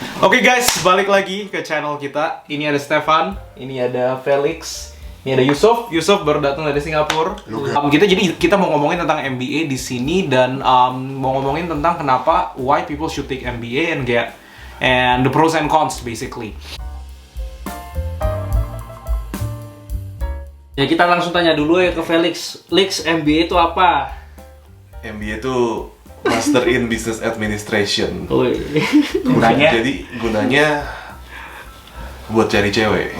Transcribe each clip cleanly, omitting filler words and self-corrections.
Oke guys, balik lagi ke channel kita. Ini ada Stefan, ini ada Felix, ini ada Yusuf. Yusuf baru datang dari Singapura. Kita mau ngomongin tentang MBA di sini dan mau ngomongin tentang kenapa why people should take MBA and the pros and cons basically. Ya kita langsung tanya dulu ya ke Felix. Felix, MBA itu apa? MBA itu Master in Business Administration. Gunanya buat cari cewek.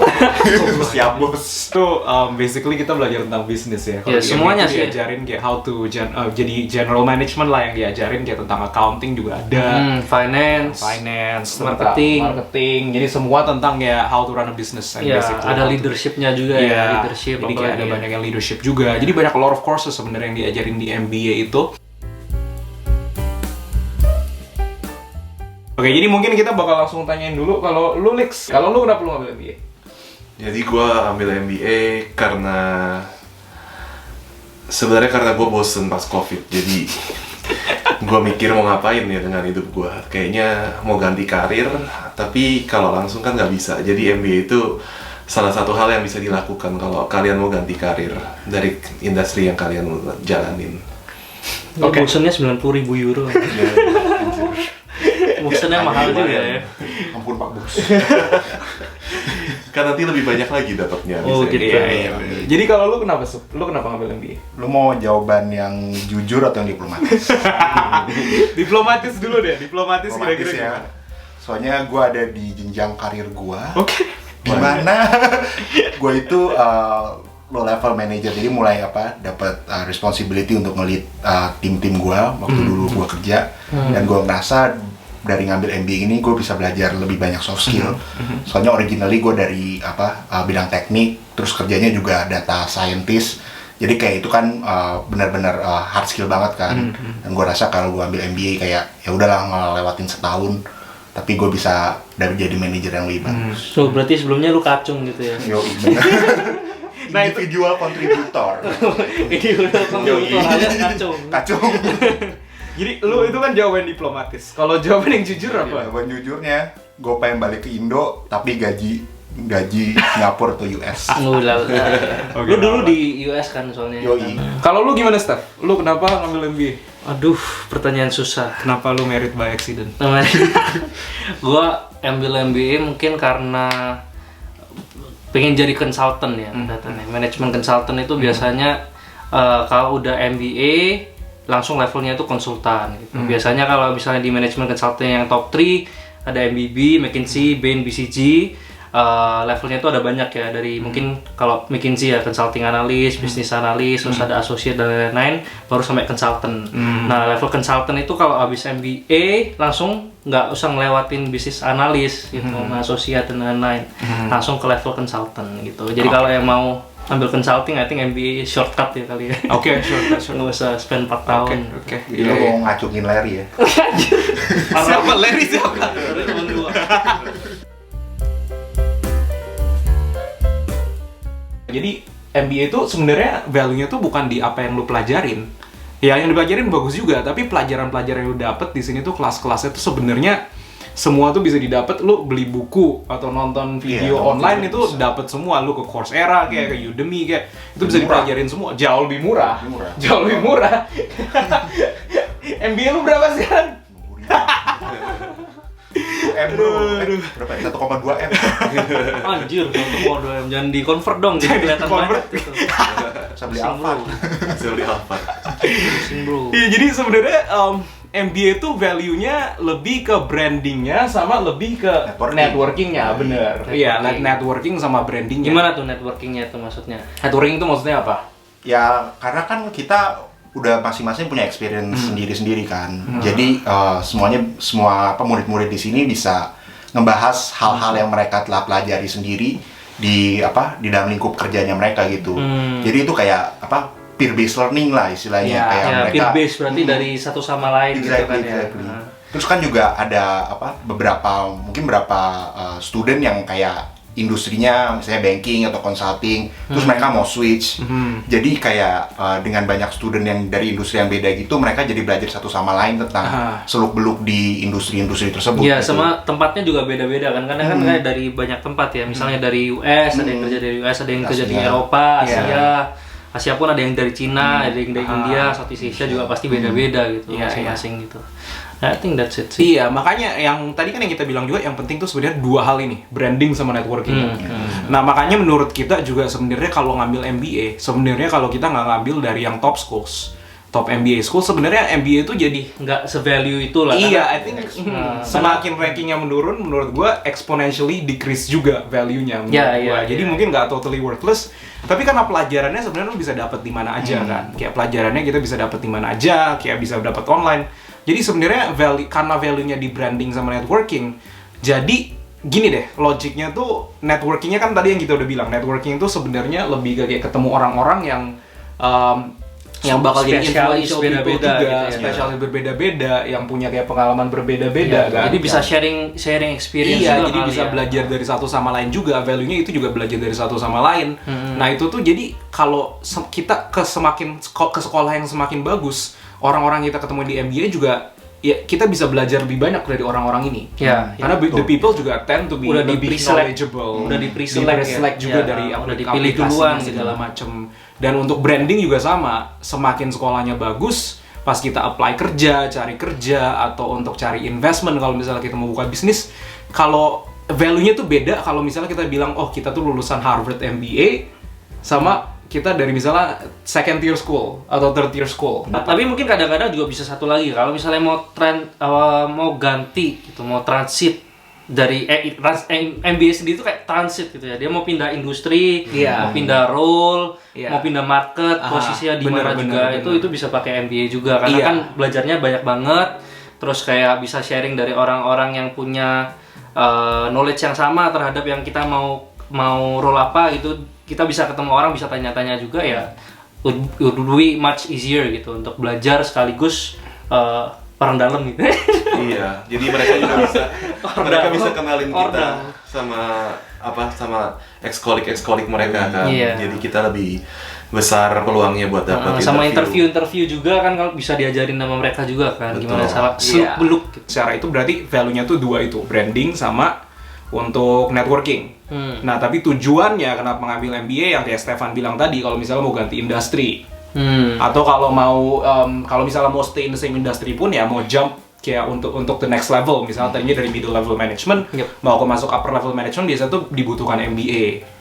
Siap bos. Itu basically kita belajar tentang bisnis ya. Ya, semuanya sih. Diajarin kayak how to jadi general management lah yang diajarin kayak tentang accounting juga ada. Finance, marketing. Jadi semua tentang ya how to run a business. And ya, basically ada leadershipnya juga ya. Leadership. Jadi kayak ada banyak yang leadership juga. Jadi banyak a lot of courses sebenarnya yang diajarin di MBA itu. Oke, jadi mungkin kita bakal langsung tanyain dulu kalau lu Lex, kalau lu kenapa lu ngambil MBA? Jadi gua ambil MBA sebenarnya karena gua bosen pas COVID. Jadi gua mikir mau ngapain ya dengan hidup gua. Kayaknya mau ganti karir, tapi kalau langsung kan nggak bisa. Jadi MBA itu salah satu hal yang bisa dilakukan kalau kalian mau ganti karir dari industri yang kalian jalanin. Oke. Bosennya 90.000 euro. Bosennya mahal juga ya. Ampun Pak Bos. Kan nanti lebih banyak lagi dapatnya. Oh gitu. Iya. Jadi kalau lu kenapa ngambil MBA? Lu mau jawaban yang jujur atau yang diplomatis? Diplomatis dulu deh, diplomatis kira-kira ya. gimana? Soalnya gue ada di jenjang karir gue. Oke. Dimana gue itu low level manager, jadi mulai dapat responsibility untuk nge-lead tim-tim gue waktu dulu gue kerja. Dan gue ngerasa dari ngambil MBA ini gue bisa belajar lebih banyak soft skill. Soalnya originally gue dari bidang teknik, terus kerjanya juga data scientist. Jadi kayak itu kan benar-benar hard skill banget kan. Dan gue rasa kalau gue ambil MBA kayak ya udahlah ngelewatin setahun, tapi gue bisa jadi manajer yang lebih bagus. So berarti sebelumnya lu kacung gitu ya? Yo, bener. Nah, individual kontributor. Individual kontributor alias kacung. Kacung. Jadi lu itu kan jawaban diplomatis. Kalau jawaban yang jujur apa? Jawaban jujurnya, gue pengen balik ke Indo, tapi gaji Singapura atau US. Lu dulu di US kan soalnya. Yoi. Kalau lu gimana, Steph? Lu kenapa ngambil MBA? Aduh, pertanyaan susah. Kenapa lu merit by accident? Gua ambil MBA mungkin karena pengen jadi konsultan ya, katanya. Manajemen konsultan itu biasanya kalau udah MBA langsung levelnya itu konsultan gitu. Biasanya kalau misalnya di manajemen konsultan yang top 3 ada MBB, McKinsey, Bain, BCG. Levelnya itu ada banyak ya, dari mungkin kalau McKinsey ya consulting analis, bisnis analis, terus ada associate dan lain-lain, baru sampai consultant. Nah, level consultant itu kalau habis MBA langsung nggak usah ngelewatin bisnis analis gitu, associate dan lain-lain, langsung ke level consultant gitu. Jadi kalau yang mau ambil consulting, I think MBA shortcut ya kali ya. Oke, shortcut. Nggak usah spend 4 tahun. Oke. Lu mau ngacungin Larry ya? Siapa? Larry siapa? Temen gua. Jadi MBA itu sebenarnya value-nya tuh bukan di apa yang lu pelajarin. Ya, yang dipelajarin bagus juga, tapi pelajaran-pelajaran yang lu dapet di sini tuh kelas-kelasnya tuh sebenarnya semua tuh bisa didapat. Lu beli buku atau nonton video online itu dapat semua. Lu ke Coursera kayak ke Udemy kayak itu bisa dipelajarin semua. Jauh lebih murah. Jauh lebih murah. MBA lu berapa sih kan? M bro, berapa? 1,2 M. Anjir, 1,2 M. Jangan di convert dong, jadi kelihatan banyak gitu. Bisa beli apa? Pusing bro. Iya, jadi sebenarnya MBA itu value-nya lebih ke brandingnya sama lebih ke networking-nya, bener. Iya, networking sama brandingnya. Gimana tuh networking-nya itu maksudnya? Networking itu maksudnya apa? Ya, karena kan kita udah masing-masing punya experience sendiri-sendiri kan. Jadi semua murid-murid di sini bisa ngebahas hal-hal yang mereka telah pelajari sendiri di dalam lingkup kerjanya mereka gitu. Jadi itu kayak peer based learning lah istilahnya, kayak mereka peer based berarti dari satu sama lain gitu kan ya. Terus kan juga ada beberapa student yang kayak industrinya misalnya banking atau consulting, terus mereka mau switch. Jadi kayak dengan banyak student yang dari industri yang beda gitu, mereka jadi belajar satu sama lain tentang seluk-beluk di industri-industri tersebut. Iya, gitu. sama tempatnya juga beda-beda kan, karena kan kayak dari banyak tempat ya, misalnya dari US, ada yang kerja dari US, ada yang kerja di Asia. Eropa, Asia pun ada yang dari Cina, ada yang dari India, Southeast Asia juga pasti beda-beda gitu, masing-masing gitu. I think that's it sih. Iya, makanya yang tadi kan yang kita bilang juga yang penting tuh sebenarnya dua hal ini, branding sama networking. Nah, makanya menurut kita juga sebenarnya kalau ngambil MBA, sebenarnya kalau kita nggak ngambil dari yang top schools, top MBA school, sebenarnya MBA itu jadi Nggak se-value itu lah. iya, karena- I think semakin rankingnya menurun, menurut gua exponentially decrease juga value-nya menurut Ya, gua. iya, Jadi iya. mungkin nggak totally worthless, tapi karena pelajarannya sebenarnya lu bisa dapat di mana aja kan. Kayak pelajarannya kita bisa dapat di mana aja, kayak bisa dapat online. Jadi sebenarnya karena value-nya di branding sama networking, jadi gini deh, logiknya tuh networkingnya kan tadi yang kita udah bilang, networking itu sebenarnya lebih kayak ketemu orang-orang yang bakal jadi Spesialis influential people beda-beda juga, gitu ya. spesialis berbeda-beda, yang punya kayak pengalaman berbeda-beda kan. Jadi bisa sharing experience Iya, juga jadi kali bisa ya. belajar dari satu sama lain juga, value-nya itu juga belajar dari satu sama lain. Nah itu tuh jadi kalau kita ke sekolah yang semakin bagus, orang-orang kita ketemu di MBA juga, ya kita bisa belajar lebih banyak dari orang-orang ini. Ya, Karena the people juga tend to be Udah lebih di-pre-select. knowledgeable, Udah di-pre-select di-pre-select ya. juga Ya, dari udah dipilih aplikasi duluan dan gitu. segala macem. Dan untuk branding juga sama, semakin sekolahnya bagus, pas kita apply kerja, cari kerja, atau untuk cari investment kalau misalnya kita mau buka bisnis, kalau value-nya tuh beda kalau misalnya kita bilang, oh kita tuh lulusan Harvard MBA, sama kita dari misalnya second tier school atau third tier school. Tapi mungkin kadang-kadang juga bisa satu lagi, kalau misalnya mau ganti gitu, mau transit dari MBA sendiri itu kayak transit gitu ya. Dia mau pindah industri, mau pindah role, mau pindah market, posisinya di mana juga itu bisa pakai MBA juga karena kan belajarnya banyak banget. Terus kayak bisa sharing dari orang-orang yang punya knowledge yang sama terhadap yang kita mau role apa gitu. Kita bisa ketemu orang, bisa tanya-tanya juga ya. Would be much easier gitu untuk belajar sekaligus orang dalam gitu. Iya, jadi mereka juga bisa kenalin kita sama ex-colleague mereka kan. Iya. Jadi kita lebih besar peluangnya buat dapat sama interview juga kan kalau bisa diajarin sama mereka juga kan. Betul. Gimana salah seluk-beluk gitu. Secara itu berarti value-nya tuh dua itu, branding sama untuk networking. Nah, tapi tujuannya kenapa mengambil MBA yang kayak Stefan bilang tadi, kalau misalnya mau ganti industri, atau kalau kalau misalnya mau stay in the same industry pun ya mau jump kayak untuk the next level, misalnya tadinya dari middle level management mau masuk upper level management, biasanya tuh dibutuhkan MBA.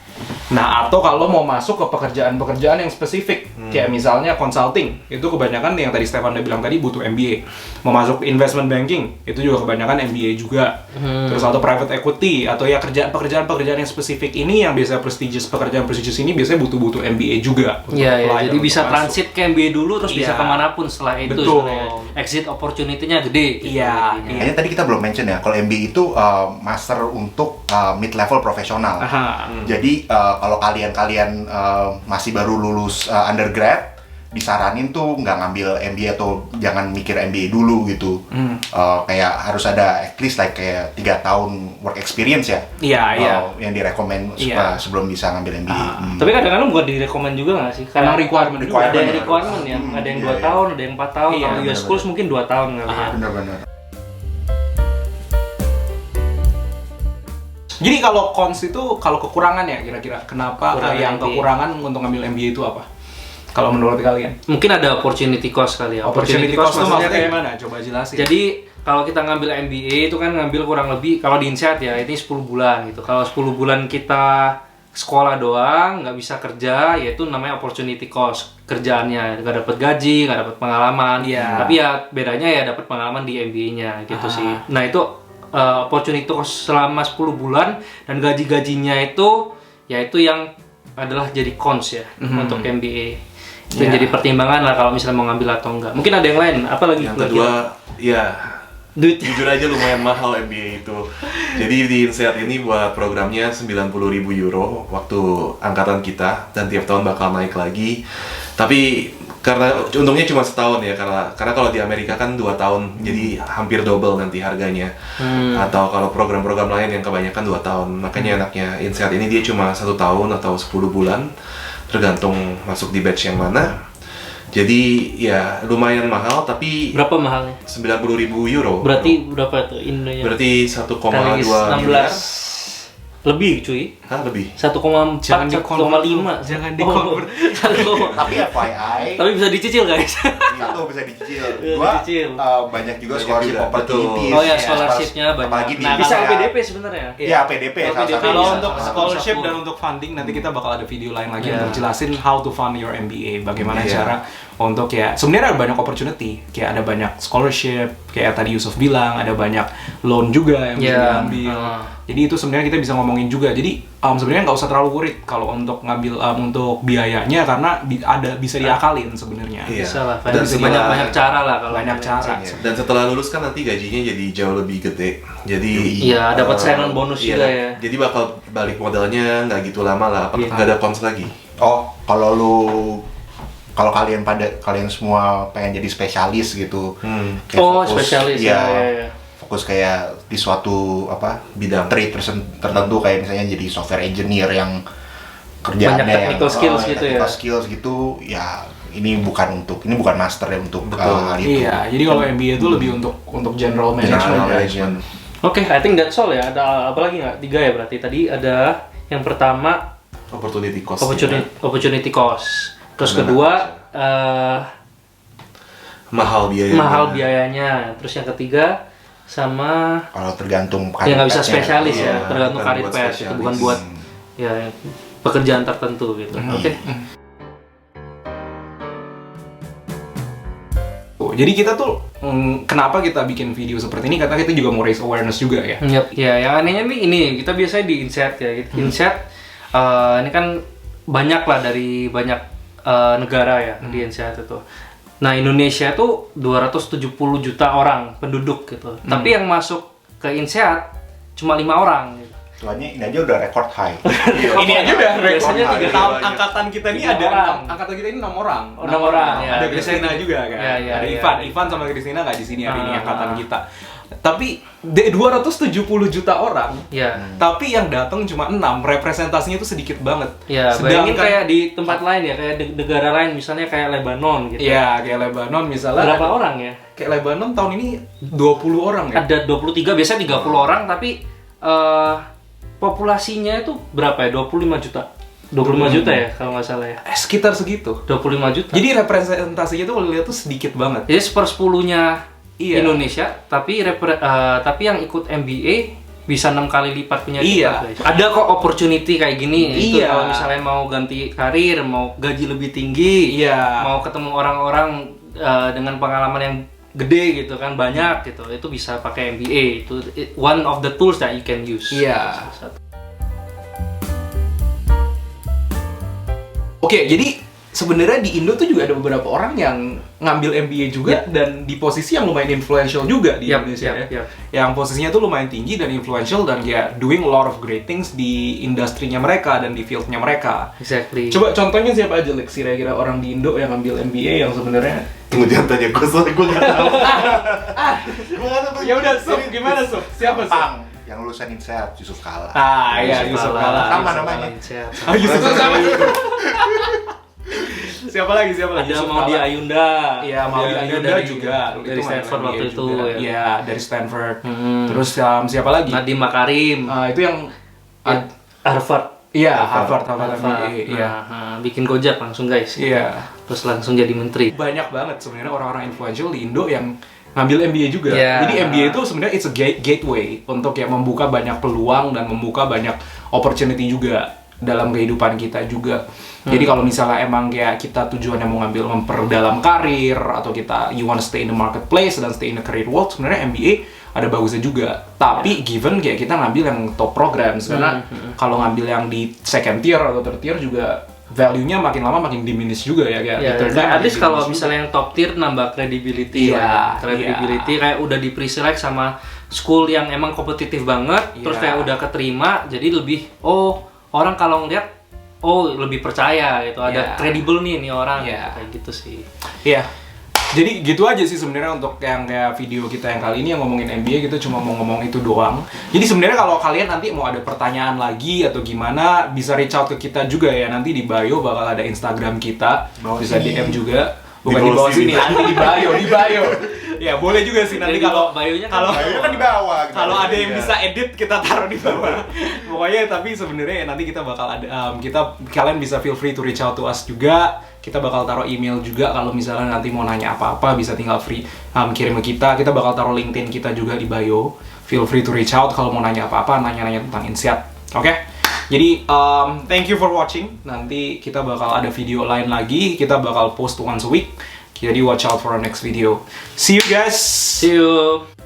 Nah, atau kalau mau masuk ke pekerjaan-pekerjaan yang spesifik, kayak misalnya consulting, itu kebanyakan yang tadi Stefan udah bilang tadi butuh MBA. Mau masuk investment banking, itu juga kebanyakan MBA juga. Terus atau private equity, atau ya pekerjaan-pekerjaan yang spesifik ini, yang biasa pekerjaan prestigious ini biasanya butuh MBA juga. Iya, jadi bisa transit ke MBA dulu, terus bisa kemanapun setelah itu. Betul. Exit opportunity-nya gede. Gitu, Iya. Kayaknya tadi kita belum mention ya, kalau MBA itu master untuk mid-level profesional. Jadi kalau kalian masih baru lulus undergrad, disaranin tuh nggak ngambil MBA atau jangan mikir MBA dulu gitu. Kayak harus ada at least like kayak 3 tahun work experience ya. Iya. Yang direkomend sebelum bisa ngambil MBA. Tapi kadang-kadang bukan direkomend juga nggak sih? Emang requirement juga. Ada yang requirement ya, ada yang 2 tahun, ada yang 4 tahun. Kalau US schools mungkin 2 tahun kali ya. Bener-bener. Jadi kalau cons itu, kalau kekurangan ya kira-kira, kenapa yang MBA. kekurangan untuk ngambil MBA itu apa? Kalau menurut kalian? Mungkin ada opportunity cost kali ya. Opportunity cost itu maksudnya kayak kayak mana? Coba jelasin. jadi kalau kita ngambil MBA itu kan ngambil kurang lebih, kalau di INSEAD ya ini 10 bulan gitu. Kalau 10 bulan kita sekolah doang, nggak bisa kerja, yaitu namanya opportunity cost. Kerjaannya nggak dapat gaji, nggak dapat pengalaman. Tapi ya bedanya ya dapat pengalaman di MBA-nya gitu sih. Nah itu opportunity cost selama 10 bulan dan gaji-gajinya itu yaitu yang adalah jadi cons ya untuk MBA. Itu yang jadi pertimbangan lah kalau misalnya mau ngambil atau enggak. Mungkin ada yang lain, apalagi Yang kedua, ya duit. jujur aja lumayan mahal MBA itu. Jadi di INSEAD ini buat programnya 90.000 euro waktu angkatan kita, dan tiap tahun bakal naik lagi. Tapi Karena untungnya cuma setahun ya, karena kalau di Amerika kan 2 tahun, jadi hampir double nanti harganya. Atau kalau program-program lain yang kebanyakan 2 tahun, makanya anaknya INSEAD ini dia cuma 1 tahun atau 10 bulan, tergantung masuk di batch yang mana. Jadi ya lumayan mahal, tapi Berapa mahalnya? 90.000 euro. Berarti berapa tuh Indonya? Berarti 1,2 Kali miliar. 16 lebih cuy. Hah, lebih? 1,4, Jangan 1,5. Jangan di-convert. Tapi FYI, Tapi bisa dicicil guys. satu bisa dicicil. Bisa Dua, dicicil. banyak juga Banyak scholarship juga, opportunities. Oh ya, scholarship-nya banyak. Apalagi di Nah, bisa Indonesia. LPDP sebenarnya. Iya, PDP Oh, salah PDP. satu. Kalau Bisa. untuk Bisa. scholarship Bisa. dan untuk funding nanti kita bakal ada video lain lagi Iya. untuk jelasin how to fund your MBA, bagaimana Iya. cara untuk ya sebenarnya ada banyak opportunity, kayak ada banyak scholarship, kayak tadi Yusuf bilang ada banyak loan juga yang bisa Iya. diambil. Ah. Jadi itu sebenarnya kita bisa ngomongin juga. Jadi sebenarnya nggak usah terlalu worried kalau untuk ngambil untuk biayanya karena bisa diakalin sebenarnya. Iya. Bisa lah. Dan setelah- banyak cara lah kalau Banyak cara. Dan setelah lulus kan nanti gajinya jadi jauh lebih gede. Jadi Iya, dapat sign-on bonus iya, juga ya. Jadi bakal balik modalnya nggak gitu lama lah, Iya. nggak ada cons lagi. Oh, kalau kalian semua pengen jadi spesialis gitu. Kayak Oh, fokus, spesialis ya. ya. Fokus kayak di suatu Bidang. trade tertentu, kayak misalnya jadi software engineer yang kerjaannya Banyak technical skills gitu ya. technical skills gitu, ya ini bukan master ya untuk Betul. hal itu. Iya, jadi kalau MBA itu lebih untuk general management. General ya. management. Oke, I think that's all ya. Ada apa lagi nggak? 3 ya berarti. Tadi ada yang pertama Opportunity cost. opportunity cost. Terus Benar. kedua Mahal biayanya. mahal biayanya. Terus yang ketiga sama Kalau tergantung ya nggak bisa pathnya. spesialis Iya, ya, tergantung bukan karir buat pers itu spesialis. bukan buat ya pekerjaan tertentu gitu. Oke. Jadi kita tuh kenapa kita bikin video seperti ini karena kita juga mau raise awareness juga ya. Yap. Ya, yang anehnya nih ini kita biasanya di INSEAD ya. INSEAD ini kan banyak lah dari banyak negara ya di INSEAD itu. Nah, Indonesia tuh 270 juta orang penduduk gitu. Tapi yang masuk ke INSEAD cuma 5 orang gitu. Soalnya ini aja udah record high. Ini aja udah Biasanya rekor. 3 Tahun angkatan kita ini 3 ada orang. angkatan kita ini 6 orang. Oh, 6 orang, ya. Ada Biasanya Kristina juga kan. Ya, ya, ada ya. Ivan sama Kristina nggak di sini hari ini Ah. angkatan kita. Tapi 270 juta orang. Ya. Tapi yang datang cuma 6, representasinya itu sedikit banget. Ya, bayangin kayak di tempat lain ya, kayak negara lain misalnya kayak Lebanon gitu. ya kayak Lebanon misalnya. Berapa orang ya? Kayak Lebanon tahun ini 20 orang ya. Ada 23, biasanya 30 orang tapi populasinya itu berapa ya? 25 juta. 25 juta ya kalau nggak salah ya. Sekitar segitu. 25 juta. Jadi representasinya tuh kalau lihat tuh sedikit banget. Jadi 1/10-nya Iya. Indonesia, tapi tapi yang ikut MBA bisa 6 kali lipat punya kita, Iya. guys. Ada kok opportunity kayak gini. Itu Iya. kalau misalnya mau ganti karir, mau gaji lebih tinggi, Iya. mau ketemu orang-orang dengan pengalaman yang gede gitu kan, banyak gitu. Itu bisa pakai MBA. Itu one of the tools that you can use. Iya. Salah satu. Oke, jadi sebenarnya di Indo tuh juga ada beberapa orang yang ngambil MBA juga dan di posisi yang lumayan influential juga di Yap, Indonesia yap, ya. yap. Yang posisinya tuh lumayan tinggi dan influential dan kayak doing a lot of great things di industrinya mereka dan di fieldnya mereka. Exactly. Coba contohnya siapa aja Lex, kira-kira orang di Indo yang ngambil MBA yang sebenarnya Tunggu jangan tanya gue, soalnya gue nggak tahu. ya udah Sup, gimana Sup? Siapa Sup? Pang yang lulusan INSEAD, Yusuf Kala. Ah, iya Yusuf Kala. Sama namanya. Ah, Yusuf sama. Siapa lagi? Ada Yusuf Maudi Kala. Ayunda. Iya, Maudi Ayunda juga. Dari Itu Stanford ngambil waktu MBA itu juga. ya. Iya, dari Stanford. Hmm. Terus siapa lagi? Nadiem Makarim. Itu yang Harvard. iya, Harvard MBA. Nah, Iya. bikin Gojek langsung guys. Iya. Terus langsung jadi menteri. Banyak banget sebenarnya orang-orang influential di Indo yang ngambil MBA juga. Iya. Jadi MBA itu sebenarnya it's a gateway untuk ya membuka banyak peluang dan membuka banyak opportunity juga dalam kehidupan kita juga. Jadi kalau misalnya emang kayak kita tujuannya mau ngambil memperdalam karir atau kita you wanna stay in the marketplace dan stay in the career world, sebenarnya MBA ada bagusnya juga. Tapi given kayak kita ngambil yang top programs karena kalau ngambil yang di second tier atau third tier juga value-nya makin lama makin diminish juga ya kayak Ya, return-nya at makin least kalau diminish misalnya yang top tier nambah credibility Iya, lah. Credibility kayak udah di pre-select sama school yang emang kompetitif banget, terus Iya. kayak udah keterima, jadi lebih orang kalau ngeliat oh lebih percaya gitu, ada Yeah. kredibel nih orang Yeah. kayak gitu sih. Iya. Jadi gitu aja sih sebenarnya untuk yang kayak video kita yang kali ini yang ngomongin NBA, kita cuma mau ngomong itu doang. Jadi sebenarnya kalau kalian nanti mau ada pertanyaan lagi atau gimana, bisa reach out ke kita juga ya. Nanti di bio bakal ada Instagram kita, Bawah bisa sini. DM juga. Bukan Di di bawah bawah sini, sini. nanti di bio. Ya boleh juga sih nanti Jadi kalau bio-nya kan kalau Bayunya kan di bawah. gitu. kalau ada yang Iya. bisa edit kita taruh di bawah. Pokoknya tapi sebenarnya nanti kita bakal ada kalian bisa feel free to reach out to us juga. Kita bakal taruh email juga kalau misalnya nanti mau nanya apa-apa bisa tinggal kirim ke kita. Kita bakal taruh LinkedIn kita juga di bio. Feel free to reach out kalau mau nanya apa-apa, nanya-nanya tentang INSEAD. Oke? Jadi thank you for watching. Nanti kita bakal ada video lain lagi. Kita bakal post once a week. Jadi watch out for our next video. See you guys. See you.